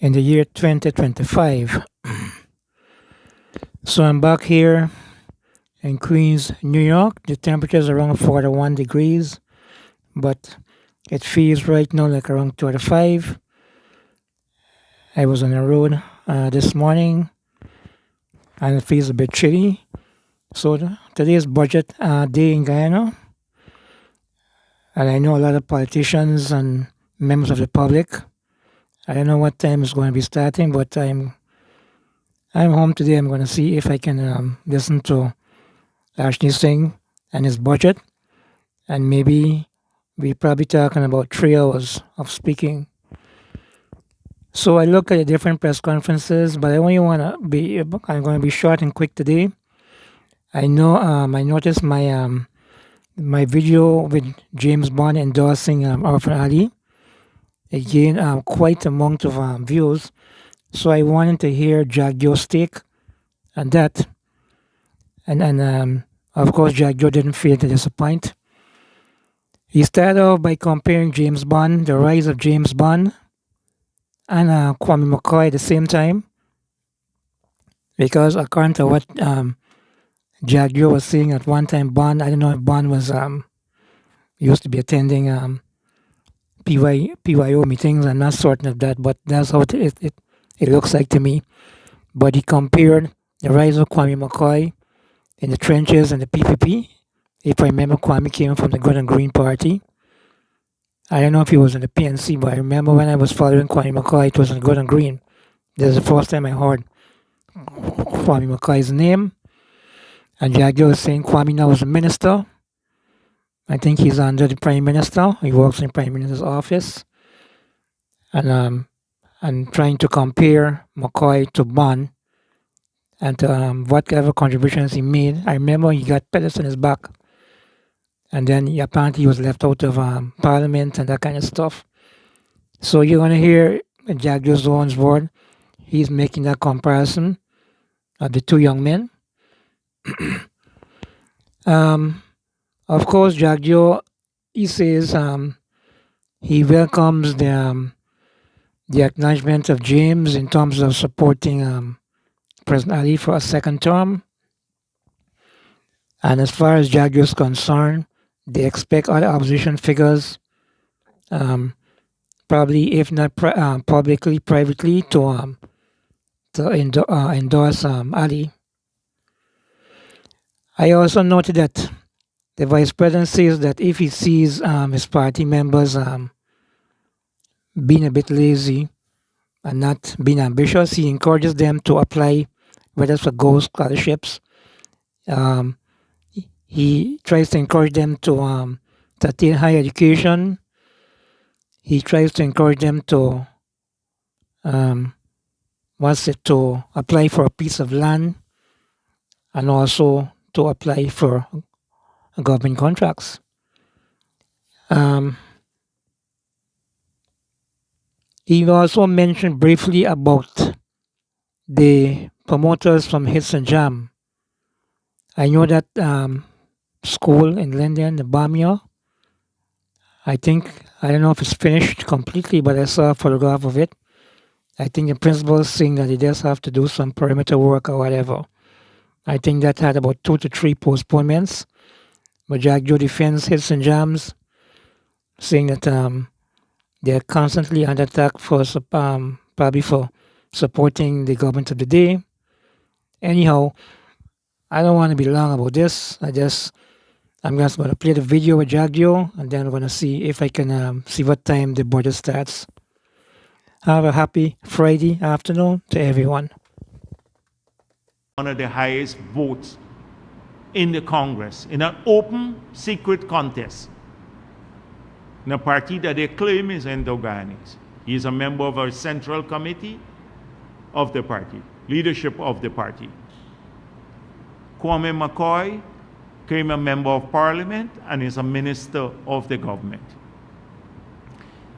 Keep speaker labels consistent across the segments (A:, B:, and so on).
A: in the year 2025. So I'm back here in Queens, New York. The temperature is around 41 degrees, but it feels right now like around 25. I was on the road this morning and it feels a bit chilly. So today is budget day in Guyana, and I know a lot of politicians and members of the public. I don't know what time it's going to be starting, but I'm home today. I'm going to see if I can listen to Ashley Singh and his budget, and maybe we probably talking about 3 hours of speaking. So I look at the different press conferences, but I only want to be. I'm going to be short and quick today. I know. I noticed my video with James Bond endorsing Orphan Ali. It gained quite a amount of views. So I wanted to hear Jagdeo's take on that, and of course Jagdeo didn't fail to disappoint. He started off by comparing James Bond, the rise of James Bond, and Kwame McCoy at the same time, because according to what Jagdeo was saying at one time, Bond, I don't know if Bond was used to be attending PYO meetings. I'm not certain of that, but that's how it looks like to me. But he compared the rise of Kwame McCoy in the trenches and the PPP. If I remember, Kwame came from the Good and Green Party. I don't know if he was in the PNC, but I remember when I was following Kwame McCoy, it was in Good and Green. This is the first time I heard Kwame McCoy's name. And Jagdeo was saying Kwame now is a minister. I think he's under the Prime Minister. He works in the Prime Minister's office. And trying to compare McCoy to Bond and whatever contributions he made. I remember he got pellets on his back. And then apparently he was left out of Parliament and that kind of stuff. So you're going to hear Jagdeo's own word. He's making that comparison of the two young men. Of course, Jagdeo, he says he welcomes the acknowledgement of James in terms of supporting President Ali for a second term. And as far as Jagdeo is concerned, they expect other opposition figures, probably if not publicly, privately, to endorse Ali. I also noted that the vice president says that if he sees his party members being a bit lazy and not being ambitious, he encourages them to apply, whether it's for gold scholarships. He tries to encourage them to attain higher education. He tries to encourage them to to apply for a piece of land and also to apply for government contracts. He also mentioned briefly about the promoters from Hits and Jam. I know that school in London, the Bamia, I don't know if it's finished completely, but I saw a photograph of it. I think the principal is saying that they just have to do some perimeter work or whatever. I think that had about 2 to 3 postponements. But Jagdeo defends Hits and Jams, saying that they're constantly under attack for probably for supporting the government of the day. Anyhow, I don't want to be long about this. I'm just going to play the video with Jagdeo, and then I'm going to see if I can see what time the budget starts. Have a happy Friday afternoon to everyone.
B: One of the highest votes in the Congress in an open, secret contest in a party that they claim is Indo-Guyanese. He is a member of our central committee of the party, leadership of the party. Kwame McCoy became a member of parliament and is a minister of the government.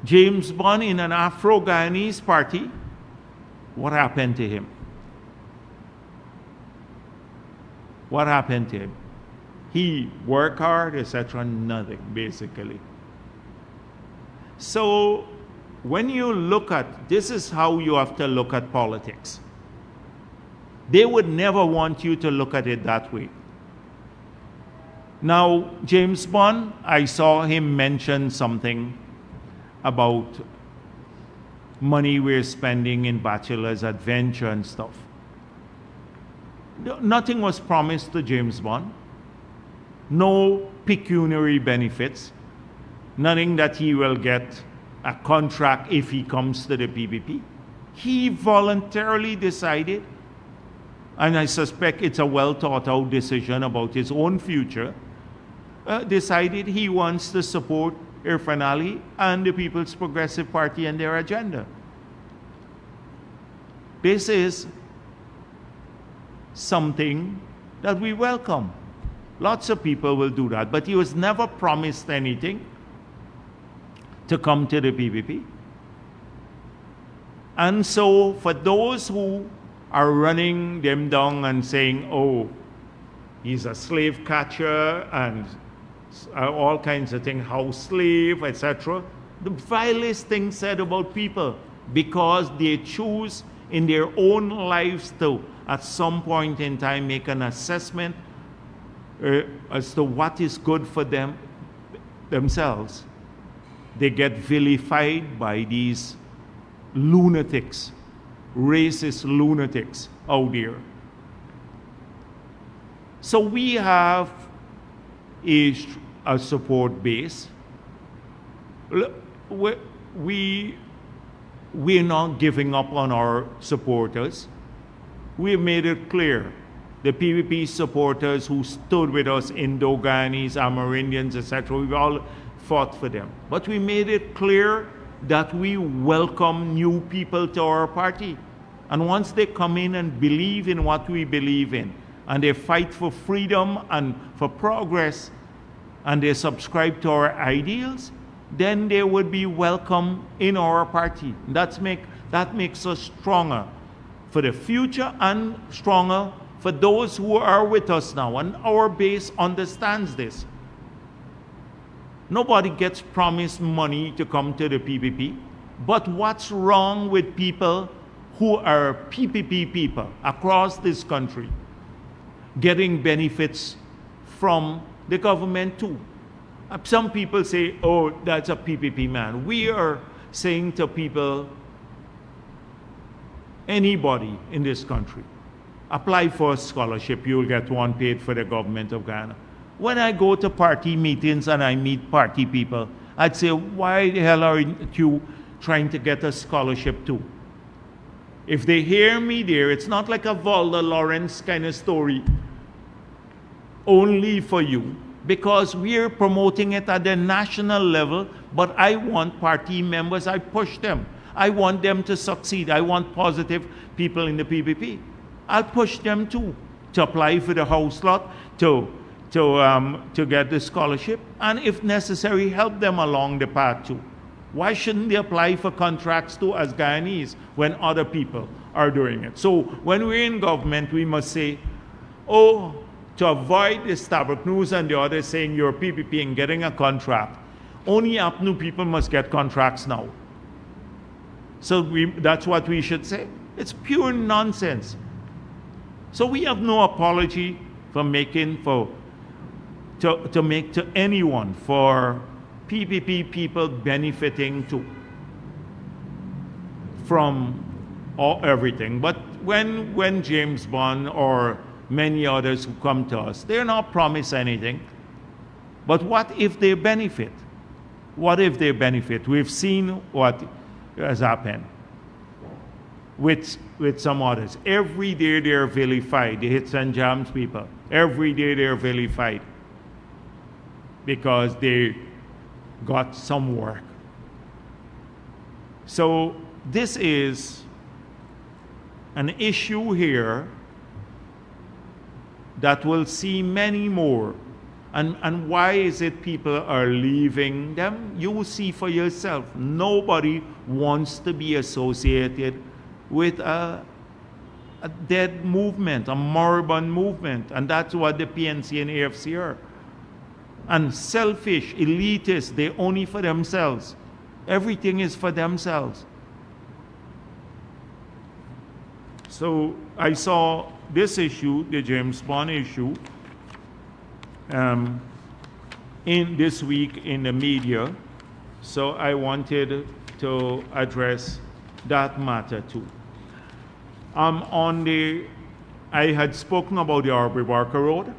B: James Bond in an Afro-Guyanese party, what happened to him? What happened to him? He worked hard, etc., nothing, basically. So when you look at, this is how you have to look at politics. They would never want you to look at it that way. Now, James Bond, I saw him mention something about money we're spending in bachelor's adventure and stuff. Nothing was promised to James Bond. No pecuniary benefits. Nothing that he will get a contract if he comes to the PPP. He voluntarily decided, and I suspect it's a well thought out decision about his own future, decided he wants to support Irfan Ali and the People's Progressive Party and their agenda. This is something that we welcome. Lots of people will do that, but he was never promised anything to come to the PPP. And so for those who are running them down and saying, oh, he's a slave catcher and all kinds of things, house slave, etc., the vilest thing said about people, because they choose in their own lives to, at some point in time, make an assessment as to what is good for them themselves. They get vilified by these lunatics, racist lunatics out there. So we have a support base. We're not giving up on our supporters. We've made it clear. The PPP supporters who stood with us, Indo-Ghanis, Amerindians, etc., we've all fought for them. But we made it clear that we welcome new people to our party. And once they come in and believe in what we believe in, and they fight for freedom and for progress, and they subscribe to our ideals, then they would be welcome in our party. That makes us stronger for the future and stronger for those who are with us now. And our base understands this. Nobody gets promised money to come to the PPP. But what's wrong with people who are PPP people across this country getting benefits from the government too? Some people say, oh, that's a PPP man. We are saying to people, anybody in this country, apply for a scholarship, you'll get one paid for the government of Ghana. When I go to party meetings and I meet party people, I'd say, why the hell are you trying to get a scholarship too? If they hear me there, it's not like a Valda Lawrence kind of story, only for you, because we're promoting it at the national level, but I want party members, I push them. I want them to succeed. I want positive people in the PPP. I'll push them too to apply for the house lot, to get the scholarship, and if necessary, help them along the path too. Why shouldn't they apply for contracts too as Guyanese when other people are doing it? So when we're in government, we must say, oh, to avoid the Starbuck News and the others saying you're PPP and getting a contract, only APNU people must get contracts now. So that's what we should say. It's pure nonsense. So we have no apology for making to make to anyone for PPP people benefiting too from everything. But when James Bond or many others who come to us, they're not promised anything. But what if they benefit? What if they benefit? We've seen what has happened with some others. Every day they're vilified, the hits and jams people. Every day they're vilified because they got some work. So this is an issue here that will see many more. And why is it people are leaving them? You will see for yourself. Nobody wants to be associated with a dead movement, a moribund movement. And that's what the PNC and AFC are. And selfish, elitist, they're only for themselves. Everything is for themselves. So I saw this issue, the James Bond issue, in this week in the media. So I wanted to address that matter too. I had spoken about the Aubrey Barker Road.